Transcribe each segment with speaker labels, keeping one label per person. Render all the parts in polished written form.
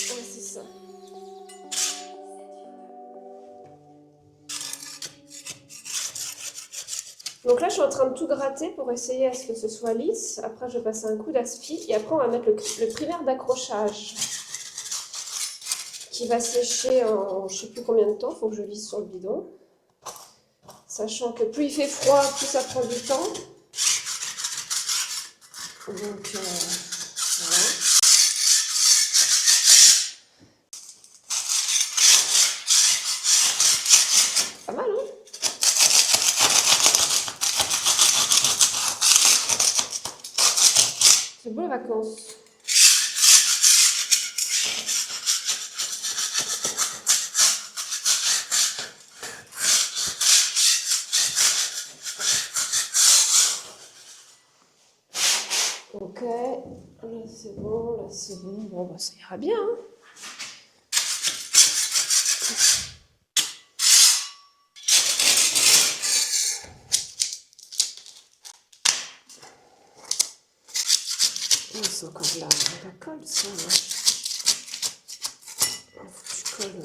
Speaker 1: Ouais, c'est ça. Donc là, je suis en train de tout gratter pour essayer à ce que ce soit lisse. Après, je vais passer un coup d'aspi. Et après, on va mettre le primaire d'accrochage qui va sécher en je ne sais plus combien de temps. Il faut que je lisse sur le bidon. Sachant que plus il fait froid, plus ça prend du temps. Donc, voilà. Pas mal, hein? C'est beau les vacances. Ok, là c'est bon, là c'est bon. Bon, bah, ça ira bien, hein? Oh, c'est encore de la colle, ça. Hein. Faut que tu colles.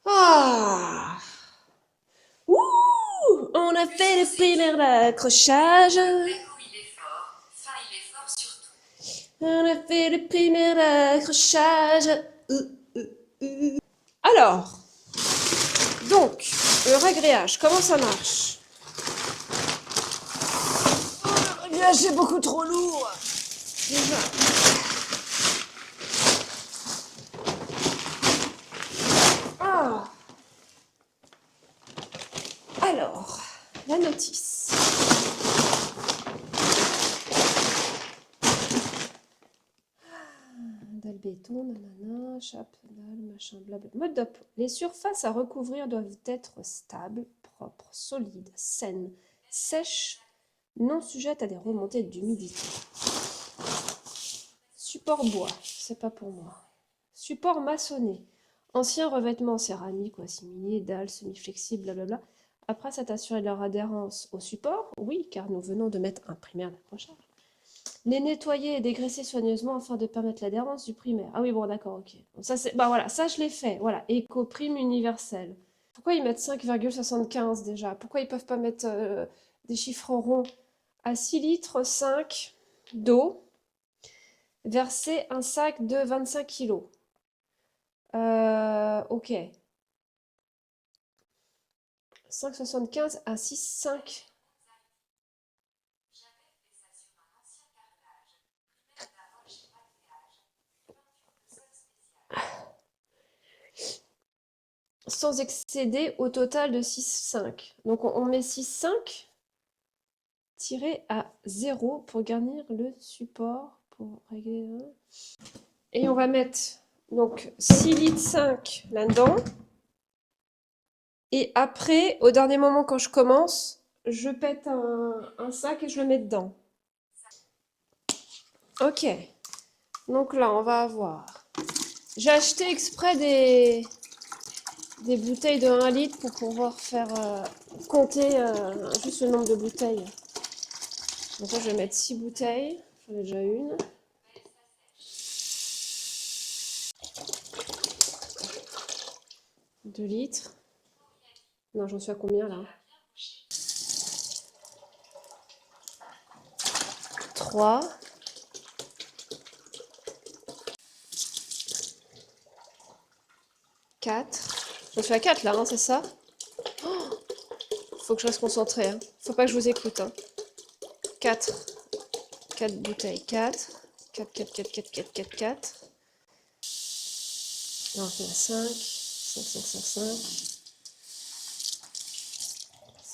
Speaker 1: Ah! Ouh! On a fait le primaire d'accrochage. On a fait le primaire d'accrochage. Alors, donc, le ragréage, comment ça marche? Le ragréage, c'est beaucoup trop lourd. Déjà. Ah. Alors, la notice. Dalle béton, nanana, chape, dalle, machin, blabla. Mode d'emploi. Les surfaces à recouvrir doivent être stables, propres, solides, saines, sèches, non sujettes à des remontées d'humidité. Support bois, c'est pas pour moi. Support maçonné. Ancien revêtement céramique ou assimilé, dalles semi-flexibles, blablabla. Après s'être assuré de leur adhérence au support, oui, car nous venons de mettre un primaire d'accrochage. Les nettoyer et dégraisser soigneusement afin de permettre l'adhérence du primaire. Ah oui, bon, d'accord, ok. Ça, c'est... Bah voilà, ça, je l'ai fait. Voilà, éco-prime universelle. Pourquoi ils mettent 5,75 déjà? Pourquoi ils peuvent pas mettre des chiffres ronds? À 6 litres 5 d'eau, verser un sac de 25 kilos. Ok. 5,75 à 6,5. sans excéder au total de 6,5. Donc on met 6,5 tiré à 0 pour garnir le support. Pour régler. Et on va mettre donc 6 litres 5 là-dedans. Et après, au dernier moment, quand je commence, je pète un sac et je le mets dedans. Ok. Donc là, on va avoir... J'ai acheté exprès des bouteilles de 1 litre pour pouvoir faire compter juste le nombre de bouteilles. Donc là, je vais mettre 6 bouteilles. J'en ai déjà une. Deux litres. Non, j'en suis à combien là? 3. 4. J'en suis à 4 là, hein, c'est ça? Faut que je reste concentrée. Hein. Faut pas que je vous écoute. Hein. 4. 4 bouteilles. 4. 4, 4, 4, 4, 4, 4, 4. Là, on fait 5. 5, 5, 5, 5.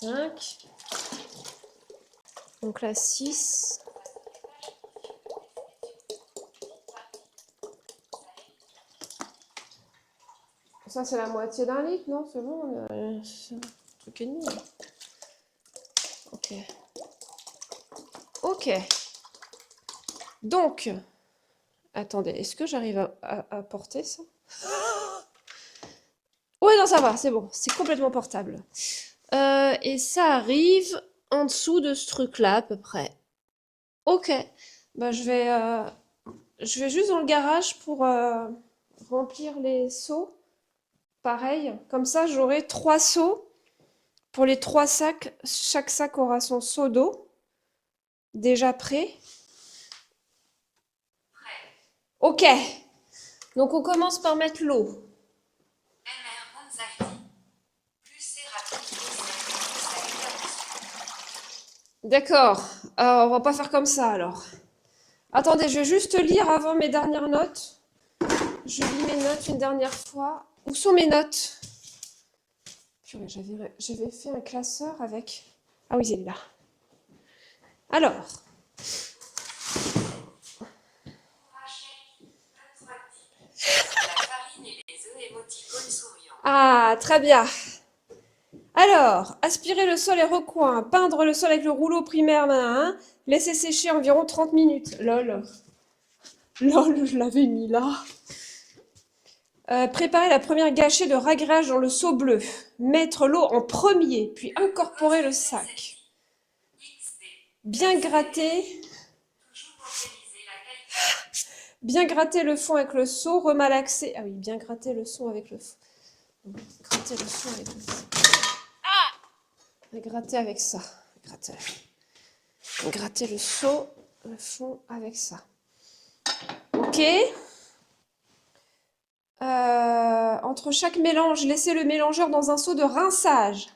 Speaker 1: 5. Donc là, 6. Ça, c'est la moitié d'un litre, non? C'est bon, c'est un truc et demi. Ok. Ok. Donc, attendez, est-ce que j'arrive à porter ça? Ouais, non, ça va, c'est bon. C'est complètement portable. Et ça arrive en dessous de ce truc-là, à peu près. Ok. Bah, je vais juste dans le garage pour remplir les seaux. Pareil. Comme ça, j'aurai 3 seaux. Pour les 3 sacs, chaque sac aura son seau d'eau. Déjà prêt. Ok. Donc on commence par mettre l'eau. D'accord. On va pas faire comme ça alors. Attendez, je vais juste lire avant mes dernières notes. Je lis mes notes une dernière fois. Où sont mes notes? Purée, j'avais fait un classeur avec... Ah oui, il est là. Alors. Ah, très bien. Alors, aspirer le sol et recoin, peindre le sol avec le rouleau primaire, laisser sécher environ 30 minutes. Lol. Lol, je l'avais mis là. Préparer la première gâchée de ragréage dans le seau bleu. Mettre l'eau en premier, puis incorporer le sac. Bien gratter. Bien gratter le fond avec le seau, remalaxer. Ah oui, bien gratter le son avec le fond. Gratter le son avec le seau. Ah! Gratter avec ça. Gratter le seau, le fond avec ça. Ok. Entre chaque mélange, laissez le mélangeur dans un seau de rinçage.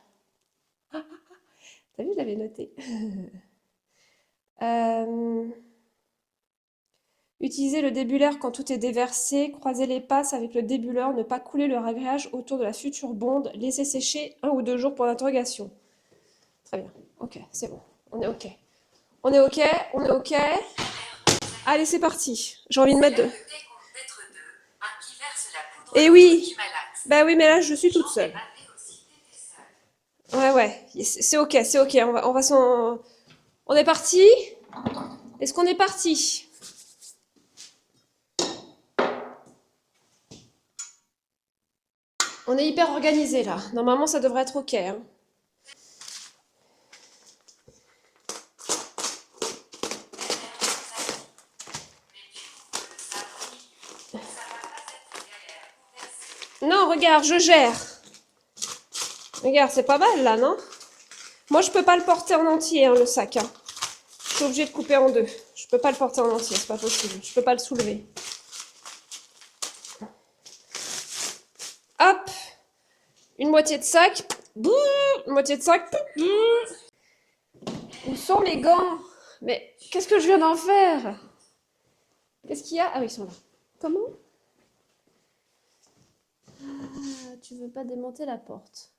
Speaker 1: T'as vu, je l'avais noté. Utilisez le débulaire quand tout est déversé. Croisez les passes avec le débuleur. Ne pas couler le ragréage autour de la future bonde. Laissez sécher 1 ou 2 jours pour l'interrogation. Très bien. Ok, c'est bon. On est ok. On est ok. On est ok. Allez, c'est parti. J'ai envie de mettre deux. Et oui. Bah oui, mais là, je suis toute seule. Ouais, ouais. C'est ok, c'est ok. On va s'en... On est parti? Est-ce qu'on est parti? On est hyper organisé là. Normalement, ça devrait être ok. Hein. Non, regarde, je gère. Regarde, c'est pas mal là, non? Moi, je peux pas le porter en entier, hein, le sac. Hein. Je suis obligée de couper en deux. Je peux pas le porter en entier, c'est pas possible. Je peux pas le soulever. Hop, une moitié de sac. Bouh, une moitié de sac. Où sont mes gants? Mais qu'est-ce que je viens d'en faire? Qu'est-ce qu'il y a? Ah oui, ils sont là. Comment? tu veux pas démonter la porte.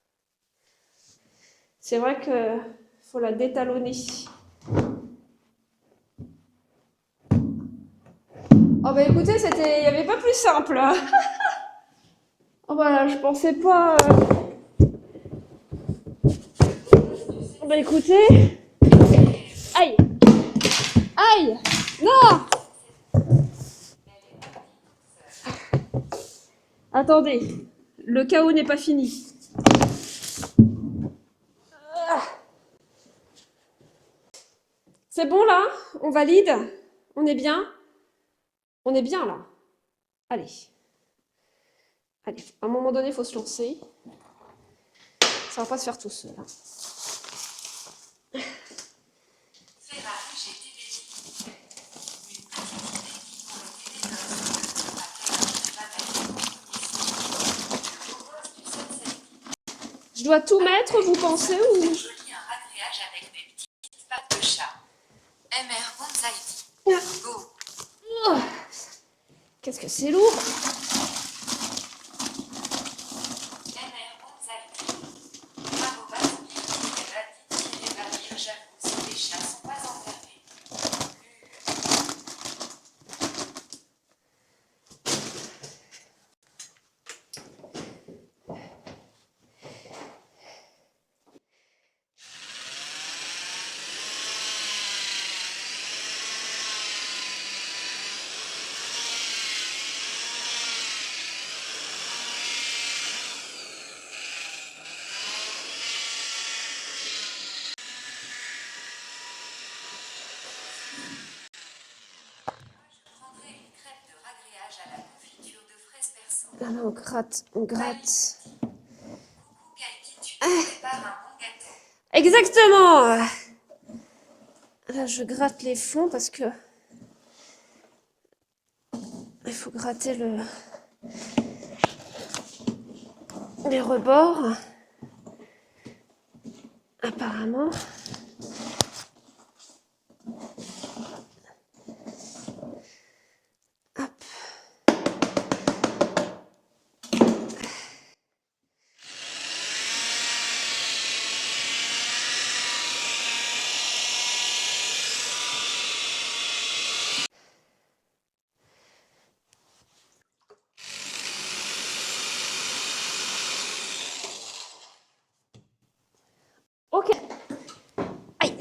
Speaker 1: C'est vrai que faut la détalonner. Oh bah écoutez, il n'y avait pas plus simple. Oh bah je pensais pas. Oh bah écoutez. Aïe. Aïe. Non. Attendez, le chaos n'est pas fini. C'est bon là? On valide? On est bien? On est bien là. Allez. Allez, à un moment donné, il faut se lancer. Ça va pas se faire tout seul. Hein. Je dois tout mettre, vous pensez, ou...
Speaker 2: Joli un ragréage avec mes petites pattes de chat. MR Bonsaïdi. Go.
Speaker 1: Oh, qu'est-ce que c'est lourd.
Speaker 2: MR Bonsaïdi. Bravo Baspi, il va dire j'avoue si les chats sont pas enfermés. À la confiture de fraises perso.
Speaker 1: Ah là, on gratte, on gratte.
Speaker 2: Coucou Kaiti, tu te prépares un bon gâteau.
Speaker 1: Exactement. Là, je gratte les fonds parce que... Il faut gratter les rebords. Apparemment. Hop. Ok. Aïe.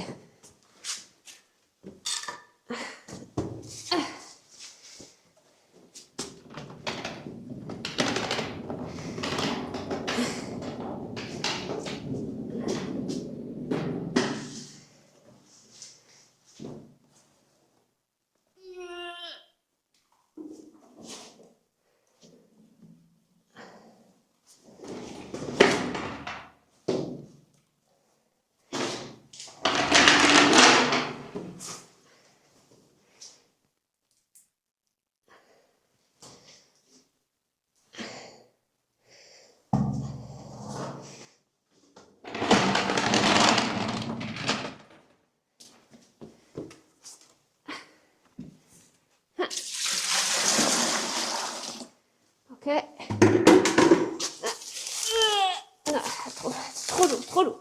Speaker 1: Ok. Ah, trop lourd, trop lourd.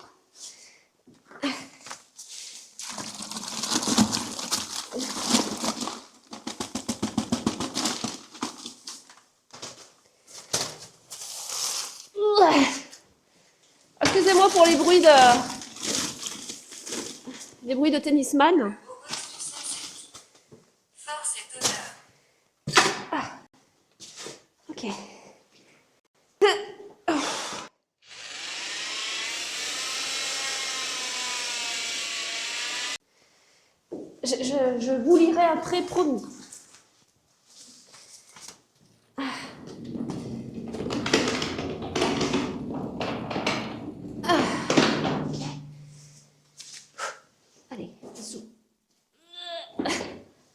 Speaker 1: Excusez-moi pour les bruits de tennisman.
Speaker 2: Force et honneur.
Speaker 1: Ok. Je vous lirai après, promis. Allez, dessous.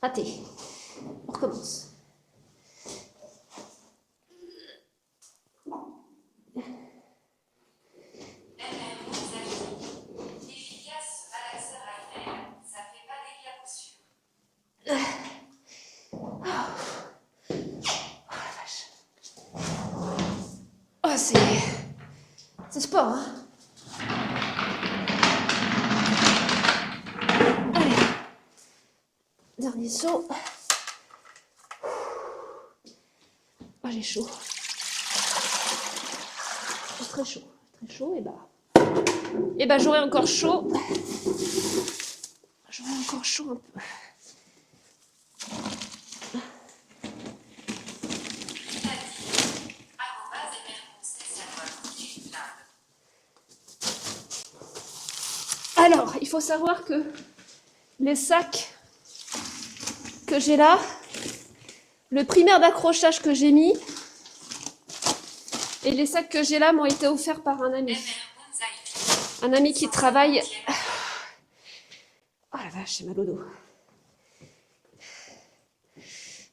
Speaker 1: Raté. On recommence.
Speaker 2: MR Bonsaïdi. Efficace malaxeur à l'air. Ça fait pas d'éclaboussure.
Speaker 1: Oh, c'est... fort, hein. Allez. Dernier saut. Oh, j'ai chaud. J'ai très chaud. Très chaud, et bah j'aurai encore chaud. J'aurai encore chaud un peu. Alors, il faut savoir que les sacs que j'ai là, le primaire d'accrochage que j'ai mis et les sacs que j'ai là m'ont été offerts par un ami. Un ami qui travaille... Oh la vache, j'ai mal au dos.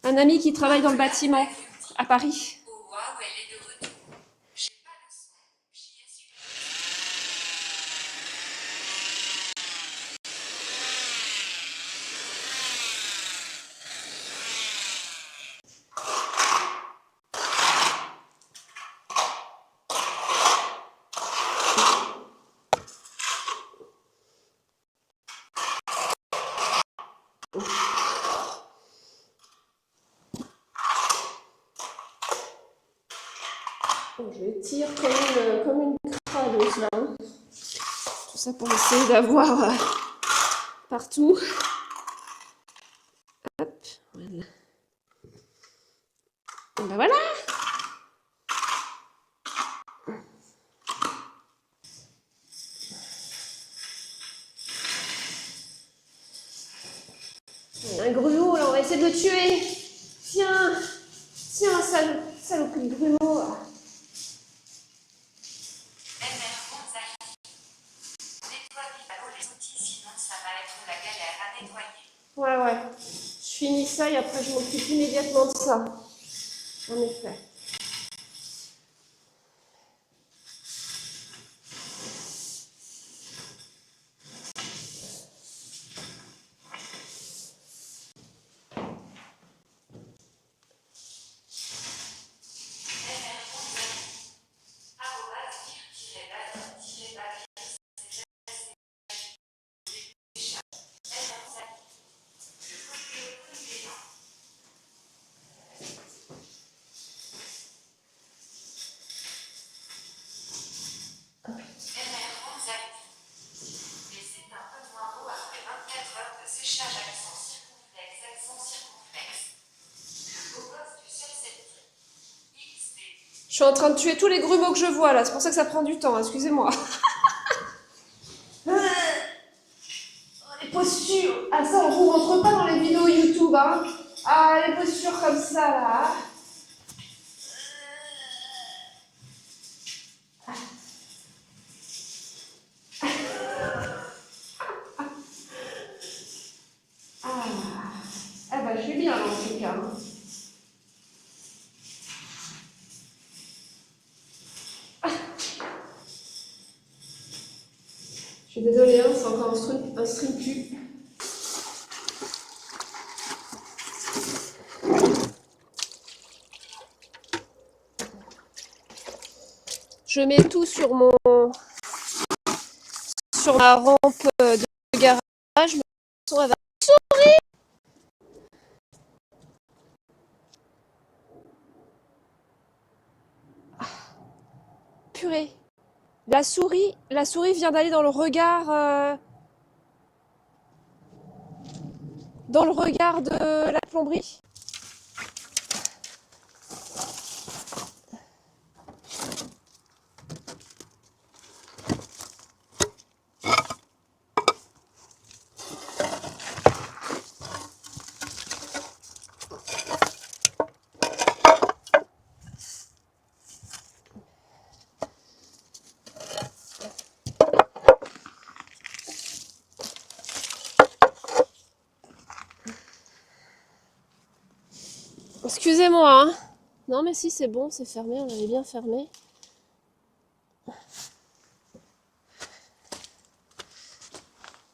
Speaker 1: Un ami qui travaille dans le bâtiment à Paris. Je tire comme une cradeuse là. Tout ça pour essayer d'avoir partout. Hop, voilà. Et ben voilà. Il y a un grumeau là, on va essayer de le tuer. Tiens, tiens, saloperie de grumeau. Ouais. Je finis ça et après je m'occupe immédiatement de ça. En effet. Je suis en train de tuer tous les grumeaux que je vois là, c'est pour ça que ça prend du temps, excusez-moi. Les postures, ah ça on vous montre pas dans les vidéos YouTube, hein. Ah les postures comme ça là. Ah bah je suis bien dans ce cas. Je suis désolée, hein, c'est encore un stream cul. Je mets tout sur ma rampe de garage. Elle va sourire. Purée. La souris vient d'aller dans le regard de la plomberie. Excusez-moi, hein. Non mais si c'est bon, c'est fermé, on avait bien fermé.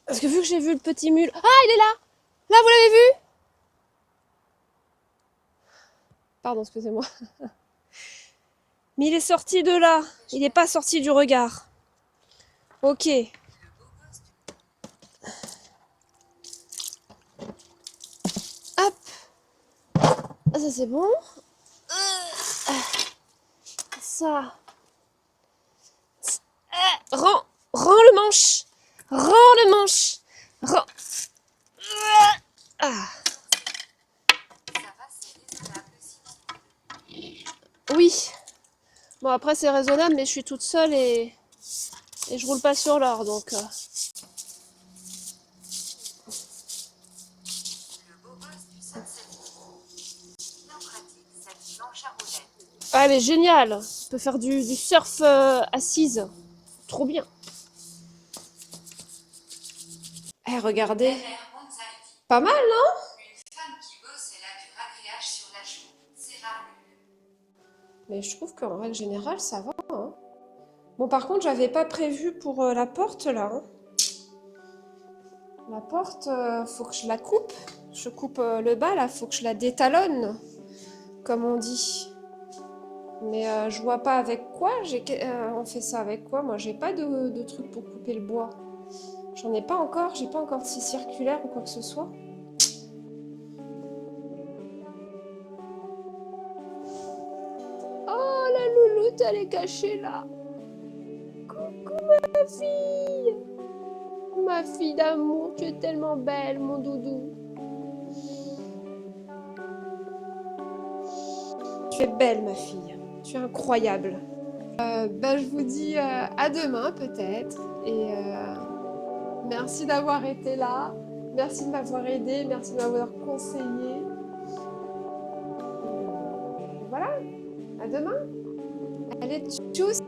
Speaker 1: Parce que vu que j'ai vu le petit mule... Ah, il est là! Là, vous l'avez vu? Pardon, excusez-moi. Mais il est sorti de là. Il n'est pas sorti du regard. Ok. Hop. Ah, ça c'est bon. Ça. Rends le manche. Rends le manche. Rends. Ah.
Speaker 2: Ça va, c'est raisonnable sinon.
Speaker 1: Oui. Bon, après, c'est raisonnable, mais je suis toute seule et je roule pas sur l'or, donc...
Speaker 2: Le beau gosse du sunset. Bien pratique cette planche à roulettes.
Speaker 1: Ah, elle est géniale. On peut faire du surf assise. Trop bien. Eh, regardez.
Speaker 2: LR Anxiety.
Speaker 1: Pas mal, non?
Speaker 2: Une femme qui bosse, elle a du racréage sur la joue. C'est rare.
Speaker 1: Mais je trouve qu'en règle générale, ça va, hein. Bon, par contre, j'avais pas prévu pour la porte, là, hein. La porte, faut que je la coupe. Je coupe le bas, là. Faut que je la détalonne, comme on dit. Mais je vois pas avec quoi. On fait ça avec quoi? Moi, j'ai pas de truc pour couper le bois. J'en ai pas encore. J'ai pas encore de scie circulaire ou quoi que ce soit. Oh, la louloute, elle est cachée là. Coucou, ma fille. Ma fille d'amour, tu es tellement belle, mon doudou. Tu es belle, ma fille. Tu es incroyable. Je vous dis à demain peut-être. Et merci d'avoir été là. Merci de m'avoir aidé. Merci de m'avoir conseillé. Voilà. À demain. Allez, tchuss.